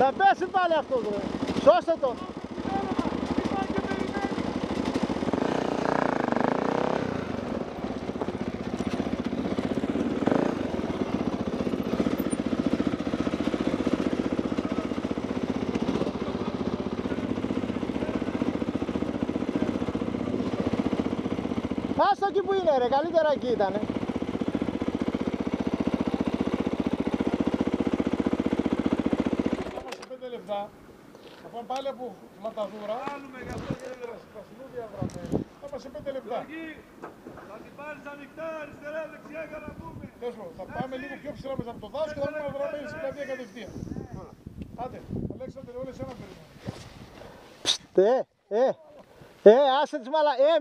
Θα πέσει πάλι αυτός ρε. Σώστε το. Άστο εκεί που είναι ρε, καλύτερα εκεί ήτανε. Πάμε σε 5 λεπτά. Θα πάμε πάλι από Φλαταδούρα. Βάλουμε για αυτό το έδρα. Πάμε σε 5 λεπτά. Θα την πάρεις ανοιχτά, αριστερά, δεξιά για να πούμε. Τέσλο, θα πάμε λίγο πιο ψηλά μέσα από το δάσο και θα πάμε να βρούμε στην πλατεία κατευθείαν. Άντε, Αλέξανδρε, όλες ένα περιμένουμε. Άσε τις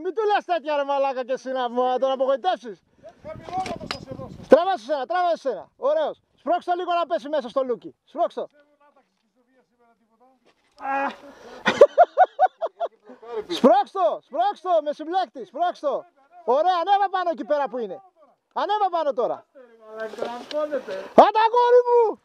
μην του λες τέτοια ρε μαλάκα και εσύ να τον απογοητεύσεις. Χαμηλώματος θα σε δώσω. Τράβα σε ένα, ωραίος. Σπρώξ' το λίγο να πέσει μέσα στο λούκι. Σπρώξ' το. Σπρώξ' το, με συμπλέκτη, σπρώξ' το. Ωραία, ανέβα πάνω εκεί πέρα που είναι. Ανέβα πάνω τώρα. Άντα αγόρι μου!